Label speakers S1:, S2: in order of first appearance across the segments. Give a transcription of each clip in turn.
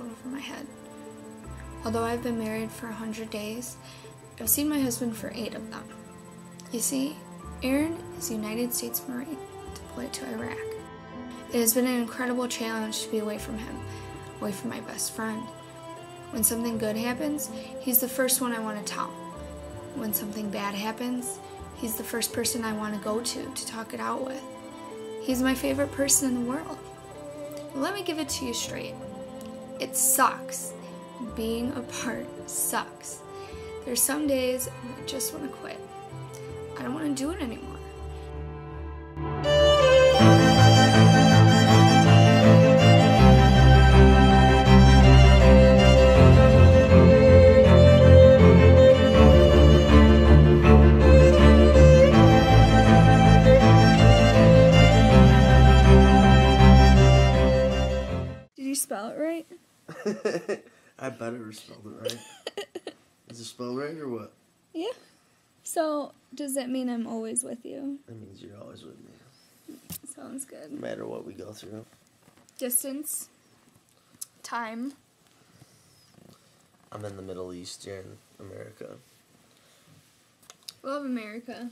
S1: cloud over my head. Although I've been married for 100 days, I've seen my husband for 8 of them. You see, Aaron is a United States Marine deployed to Iraq. It has been an incredible challenge to be away from him, away from my best friend. When something good happens, he's the first one I want to tell. When something bad happens, he's the first person I want to go to talk it out with. He's my favorite person in the world. Let me give it to you straight. It sucks. Being apart sucks. There's some days I just want to quit. I don't want to do it anymore. Did you spell it right?
S2: I better have spelled it right. Is it spelled right or what?
S1: Yeah. So, does that mean I'm always with you?
S2: That means you're always with me.
S1: Sounds good.
S2: No matter what we go through.
S1: Distance. Time.
S2: I'm in the Middle East, you're in America.
S1: Love America.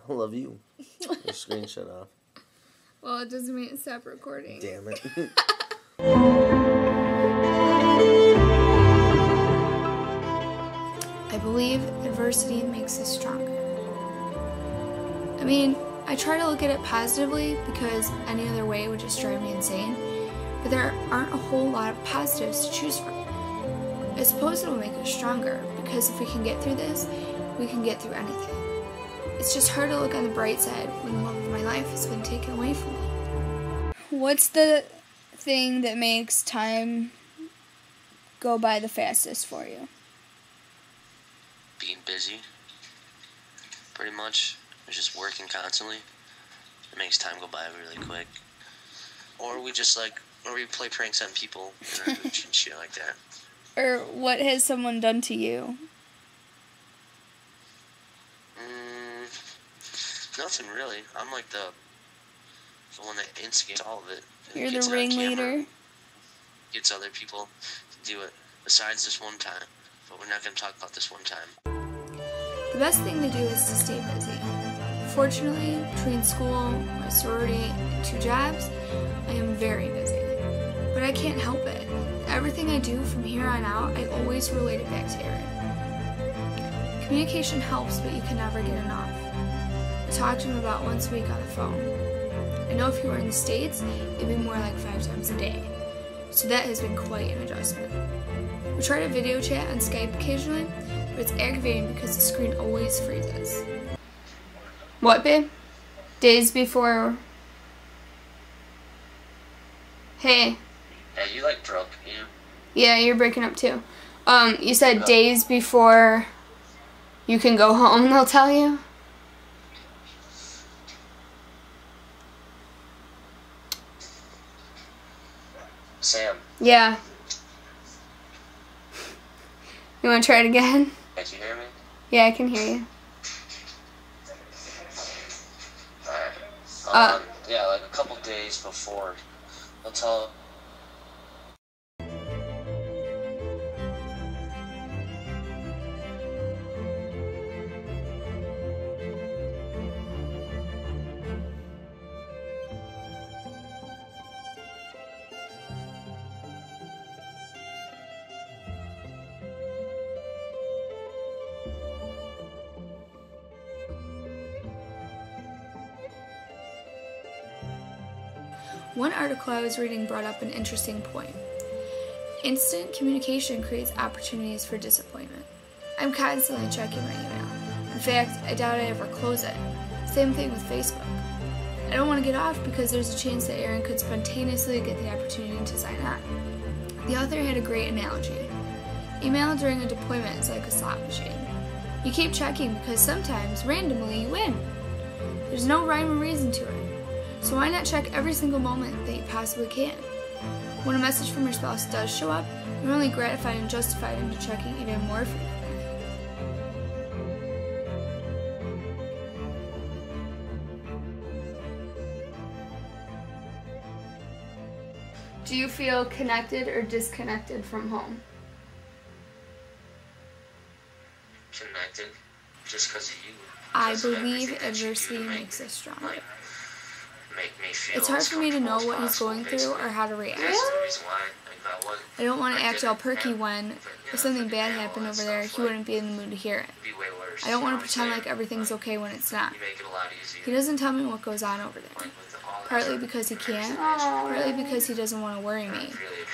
S2: I love you. Your screenshot off.
S1: Well, it doesn't mean stop recording.
S2: Damn it.
S1: I believe adversity makes us stronger. I mean, I try to look at it positively because any other way would just drive me insane, but there aren't a whole lot of positives to choose from. I suppose it'll make us stronger because if we can get through this, we can get through anything. It's just hard to look on the bright side when the love of my life has been taken away from me. What's the thing that makes time go by the fastest for you?
S3: Being busy, pretty much. It's just working constantly. It makes time go by really quick. Or we play pranks on people and shit like that.
S1: Or what has someone done to you?
S3: Nothing really. I'm like the one that instigates all of it.
S1: You're the ringleader?
S3: Gets other people to do it. Besides this one time. But we're not going to talk about this one time.
S1: The best thing to do is to stay busy. Fortunately, between school, my sorority, and 2 jobs, I am very busy. But I can't help it. Everything I do from here on out, I always relate it back to Aaron. Communication helps, but you can never get enough. I talk to him about once a week on the phone. I know if he were in the States, it'd be more like 5 times a day. So that has been quite an adjustment. We try to video chat on Skype occasionally, but it's aggravating because the screen always freezes. What, babe? Days before... Hey.
S3: Hey, you like broke, you know?
S1: Yeah, you're breaking up too. You said days before you can go home, they'll tell you?
S3: Sam.
S1: Yeah. You want to try it again?
S3: Can you hear me?
S1: Yeah, I can hear you.
S3: Alright. Yeah, like a couple days before. They'll tell...
S1: One article I was reading brought up an interesting point. Instant communication creates opportunities for disappointment. I'm constantly checking my email. In fact, I doubt I ever close it. Same thing with Facebook. I don't want to get off because there's a chance that Aaron could spontaneously get the opportunity to sign on. The author had a great analogy. Email during a deployment is like a slot machine. You keep checking because sometimes, randomly, you win. There's no rhyme or reason to it. So why not check every single moment that you possibly can? When a message from your spouse does show up, you're only gratified and justified into checking even more frequently. Do Do you feel connected or disconnected from home?
S3: Connected, just because of you.
S1: I believe adversity makes us stronger.
S3: Like, make me feel
S1: It's hard
S3: as
S1: for me to know
S3: comfortable
S1: what
S3: as
S1: he's going
S3: possible,
S1: through or
S3: basically.
S1: how to react.
S3: That's the reason why, like, if I wasn't,
S1: I don't want to
S3: like,
S1: act all
S3: didn't
S1: perky
S3: have-
S1: when,
S3: you
S1: if
S3: know,
S1: something
S3: didn't
S1: bad
S3: have all
S1: happened
S3: that
S1: over there,
S3: stuff,
S1: he
S3: like,
S1: wouldn't be in the mood to hear it.
S3: it'd be way worse,
S1: I don't want
S3: you know
S1: to pretend
S3: what I'm
S1: like
S3: saying?
S1: everything's
S3: Like,
S1: okay when it's not.
S3: you make it a lot easier.
S1: He doesn't tell me what goes on over there.
S3: Like, with all that
S1: Partly
S3: sort of
S1: because he can't,
S3: information,
S1: partly because he doesn't want to worry me,
S3: really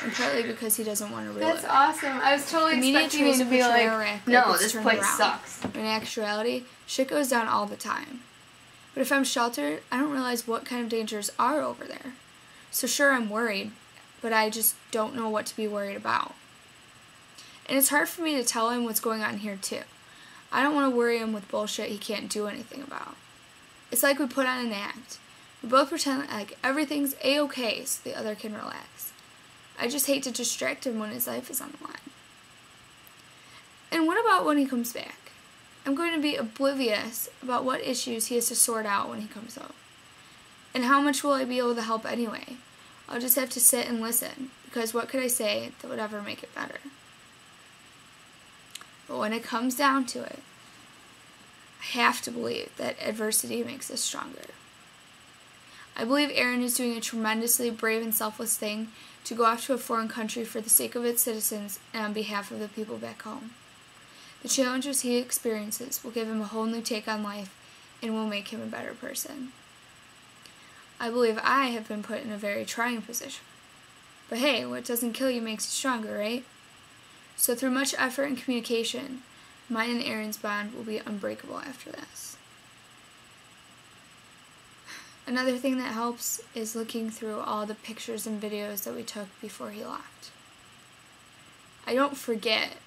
S1: and partly
S3: appreciate it.
S1: because he doesn't want to relive
S4: That's
S1: it.
S4: awesome. I was totally
S1: Immediate
S4: expecting you
S1: trace
S4: to
S1: of
S4: be like,
S1: betrayal act
S4: no,
S1: gets
S4: this
S1: turned
S4: place
S1: around.
S4: sucks.
S1: In actuality, shit goes down all the time. But if I'm sheltered, I don't realize what kind of dangers are over there. So sure, I'm worried, but I just don't know what to be worried about. And it's hard for me to tell him what's going on here too. I don't want to worry him with bullshit he can't do anything about. It's like we put on an act. We both pretend like everything's a-okay so the other can relax. I just hate to distract him when his life is on the line. And what about when he comes back? I'm going to be oblivious about what issues he has to sort out when he comes home. And how much will I be able to help anyway? I'll just have to sit and listen, because what could I say that would ever make it better? But when it comes down to it, I have to believe that adversity makes us stronger. I believe Aaron is doing a tremendously brave and selfless thing to go off to a foreign country for the sake of its citizens and on behalf of the people back home. The challenges he experiences will give him a whole new take on life and will make him a better person. I believe I have been put in a very trying position. But hey, what doesn't kill you makes you stronger, right? So through much effort and communication, mine and Aaron's bond will be unbreakable after this. Another thing that helps is looking through all the pictures and videos that we took before he left. I don't forget.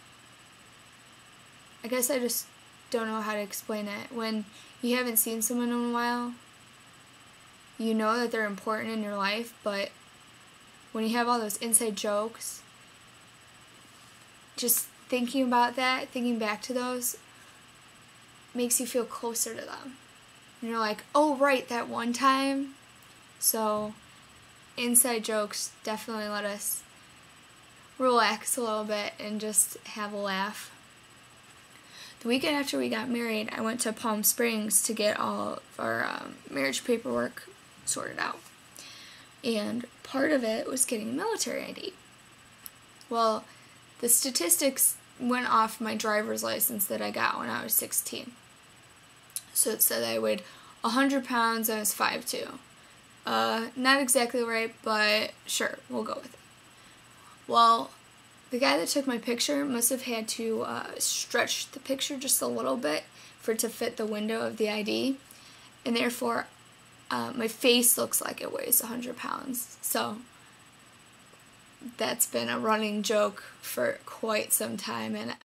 S1: I guess I just don't know how to explain it. When you haven't seen someone in a while, you know that they're important in your life, but when you have all those inside jokes, just thinking about that, thinking back to those, makes you feel closer to them. And you're like, oh, right, that one time. So, inside jokes definitely let us relax a little bit and just have a laugh. The weekend after we got married, I went to Palm Springs to get all of our marriage paperwork sorted out. And part of it was getting a military ID. Well, the statistics went off my driver's license that I got when I was 16. So it said I weighed 100 pounds and I was 5'2". Not exactly right, but sure, we'll go with it. Well, the guy that took my picture must have had to stretch the picture just a little bit for it to fit the window of the ID. And therefore, my face looks like it weighs 100 pounds. So that's been a running joke for quite some time, and